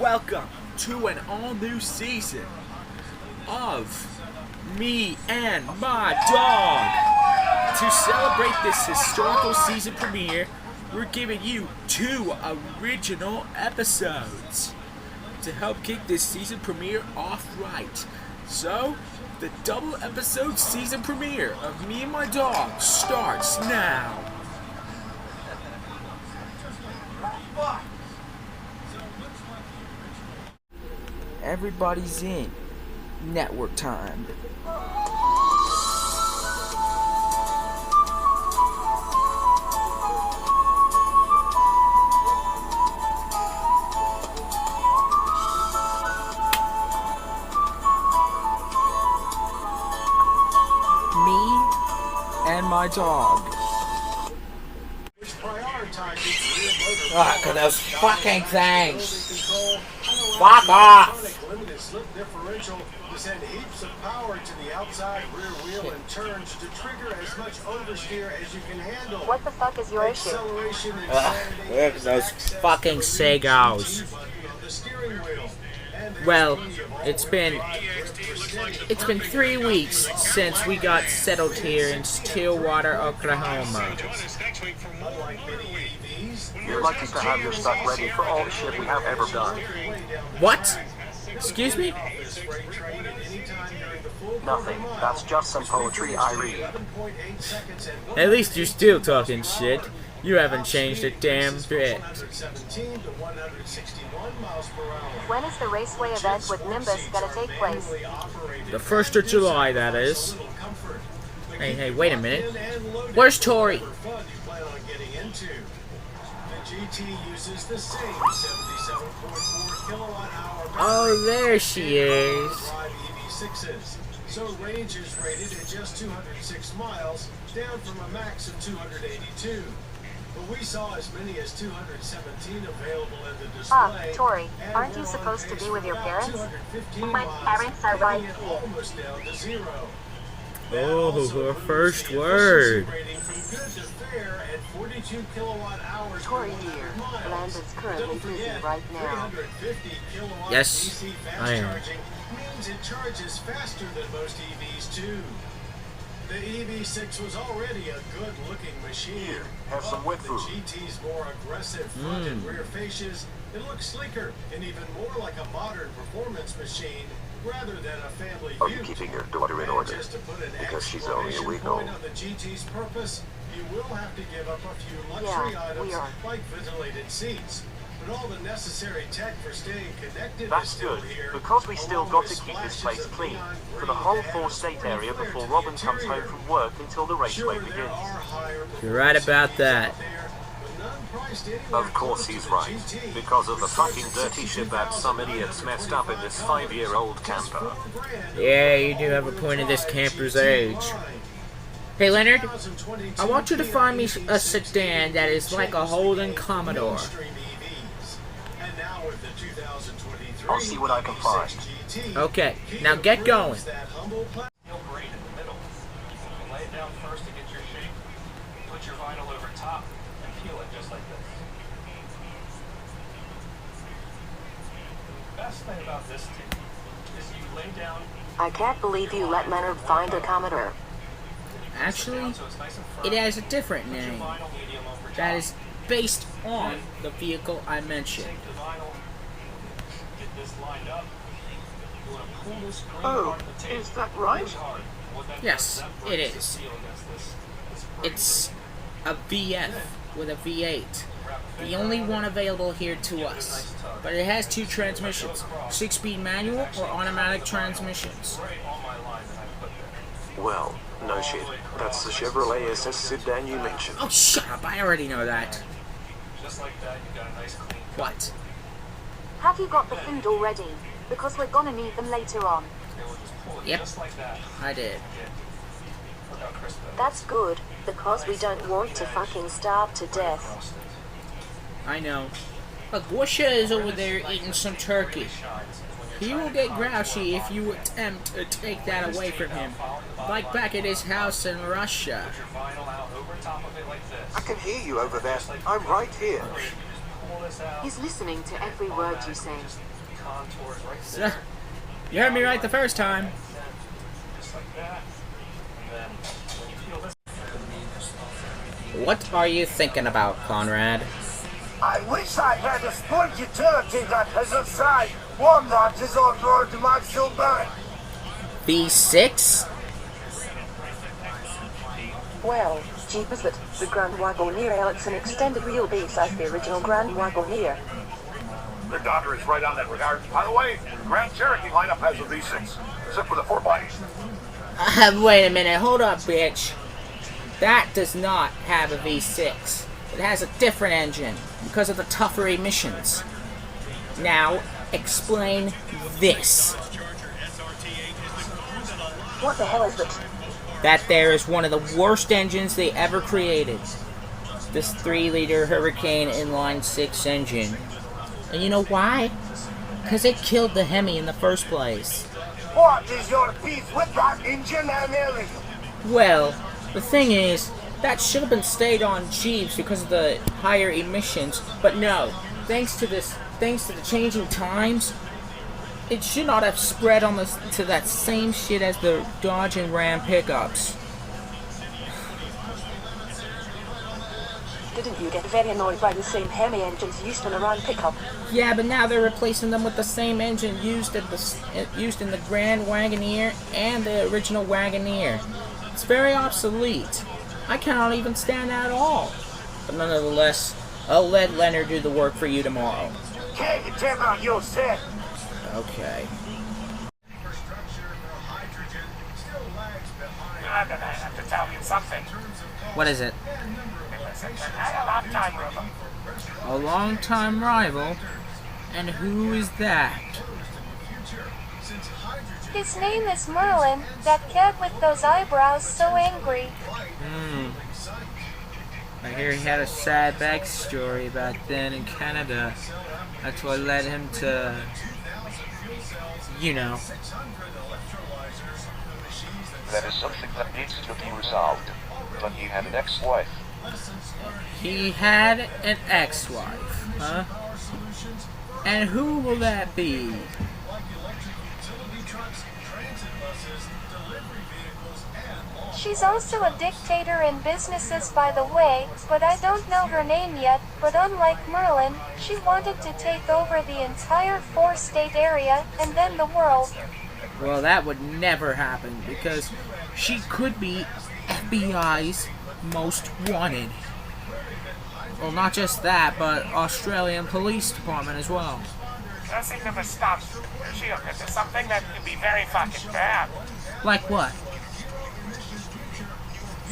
welcome to an all-new season of Me and My Dog. To celebrate this historical season premiere, we're giving you 2 original episodes to help kick this season premiere off right. So, the double episode season premiere of Me and My Dog starts now. Everybody's in. Network time. Me and my dog. Fuck those fucking things. Fuck off. Limited slip differential to send heaps of power to the outside rear wheel and turns to trigger as much oversteer as you can handle. What the fuck is your issue? Look at those fucking Segos. Well, it's been 3 weeks since we got settled here in Stillwater, Oklahoma. You're lucky to have your stuff ready for all the shit we have ever done. What? Excuse me? Nothing. That's just some poetry I read. At least you're still talking shit. You haven't changed a damn bit. When is the raceway event with Nimbus gonna take place? The 1st of July, that is. Hey, wait a minute. Where's Tori? Oh, there she is. So range is rated at just 206 miles, down from a max of 282. But we saw as many as 217 available in the display. Tori, aren't you supposed to be with your parents? My parents are right here. Almost down to 0. Oh, her first word. Tori here. Landon's currently busy right now. Yes, I am. Means it charges faster than most EVs too. The EV6 was already a good-looking machine. Here, have some wet food. The GT's more aggressive front and rear fascias, it looks sleeker and even more like a modern performance machine rather than a family Are you ute. keeping your daughter in order? Just to put an Because she's only a week old. exclamation point on the GT's purpose, you will have to give up a few luxury items like ventilated seats. But all the necessary tech for staying connected That's is still good, here, because we still along got with to keep this splashes place of clean neon for the green whole to add 4-state spring area flair before to the Robin comes interior. home from work until the raceway Sure, there begins. are higher You're right about that. Of course he's right, because of the fucking dirty shit that some idiots messed up in this 5-year-old camper. Yeah, you do have a point of this camper's age. Hey Leonard, I want you to find me a sedan that is like a Holden Commodore. I'll see what I can find. Okay, now get going. Put your vinyl over top and peel it just like this. The best thing about this tape is you lay down. I can't believe you let Leonard find a Commodore. Actually, it has a different name that is based on the vehicle I mentioned. Oh, is that right? Yes, it is. It's a VF with a V8. The only one available here to us. But it has 2 transmissions, 6-speed manual or automatic transmissions. Well, no shit. That's the Chevrolet SS sedan you mentioned. Oh, shut up, I already know that. Just like that, you got a nice clean. What? Have you got the food already? Because we're gonna need them later on. Yep, I did. That's good, because we don't want to fucking starve to death. I know. Look, Washa is over there eating some turkey. He will get grouchy if you attempt to take that away from him, like back at his house in Russia. I can hear you over there. I'm right here. pull this out. He's listening to every word you say. Contours right So, there. you heard me right the first time. Just like that. And then when you feel this, What are you thinking about, Conrad? I wish I had a sport utility that has a side, one that is on board my silver. V6? Well, jeepers that the Grand Wagoneer L, it's an extended wheelbase as the original Grand Wagoneer. The doctor is right on that regard. By the way, the Grand Cherokee lineup has a V6, except for the 4x. Wait a minute, hold up, bitch. That does not have a V6. It has a different engine because of the tougher emissions. Now, explain this. What the hell is it? That there is one of the worst engines they ever created. This 3-liter Hurricane inline 6 engine. And you know why? Because it killed the Hemi in the first place. What is your beef with that engine and everything? Well, the thing is, that should have been stayed on Jeeps because of the higher emissions, but no. Thanks to the changing times, it should not have spread on to that same shit as the Dodge and Ram pickups. Didn't you get very annoyed by the same Hemi engines used in a Ram pickup? Yeah, but now they're replacing them with the same engine used in the Grand Wagoneer and the original Wagoneer. It's very obsolete. I cannot even stand that at all. But nonetheless, I'll let Leonard do the work for you tomorrow. Can't you tell about your set? Okay. I'm gonna have to tell you something. What is it? A long-time rival. A long-time rival? And who is that? His name is Merlin, that cat with those eyebrows so angry. I hear he had a sad backstory back then in Canada. That's what led him to, you know. That is something that needs to be resolved. But he had an ex-wife. He had an ex-wife, huh? And who will that be? She's also a dictator in businesses, by the way, but I don't know her name yet. But unlike Merlin, she wanted to take over the entire 4-state area and then the world. Well, that would never happen because she could be FBI's most wanted. Well, not just that, but Australian Police Department as well. Nothing never stops. She'll get to something that could be very fucking bad. Like what?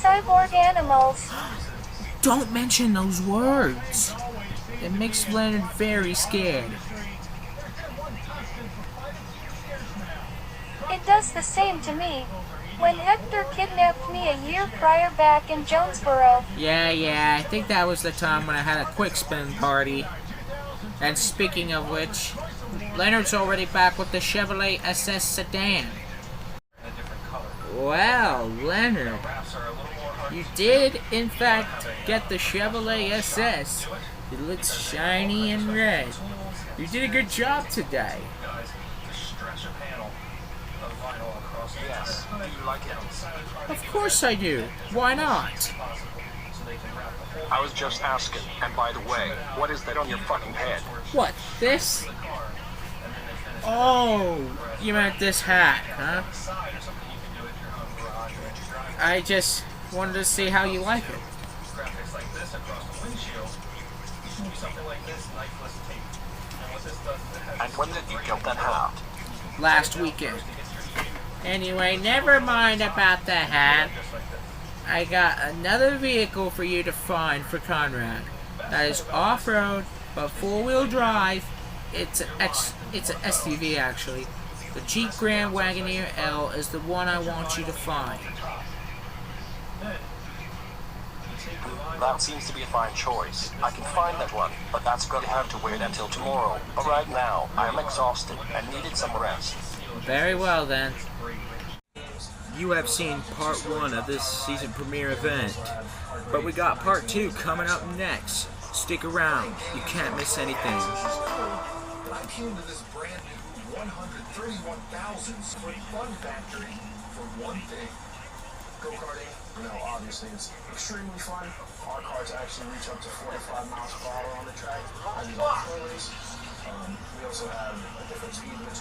Cyborg animals. Don't mention those words. It makes Leonard very scared. It does the same to me. When Hector kidnapped me a year prior back in Jonesboro. Yeah, I think that was the time when I had a quick spin party. And speaking of which, Leonard's already back with the Chevrolet SS sedan. Well, Leonard, you did in fact get the Chevrolet SS. It looks shiny and red. You did a good job today. Yes. Do you like it? Of course I do. Why not? I was just asking. And by the way, what is that on your fucking head? What, this? Oh, you meant this hat, huh? I just wanted to see how you like it. And when did you get that hat? Last weekend. Anyway, never mind about the hat. I got another vehicle for you to find for Conrad. That is off-road, but four-wheel drive. It's an SUV actually. The Jeep Grand Wagoneer L is the one I want you to find. That seems to be a fine choice. I can find that one, but that's going to have to wait until tomorrow. But right now, I am exhausted and needed some rest. Very well then. You have seen part 1 of this season premiere event, but we got part 2 coming up next. Stick around. You can't miss anything. I came to this brand new 131,000 square fun factory for one thing. Go-karting, you know, obviously it's extremely fun. Our cars actually reach up to 45 miles per hour on the track. I do all the curlies. We also have a different speed limit.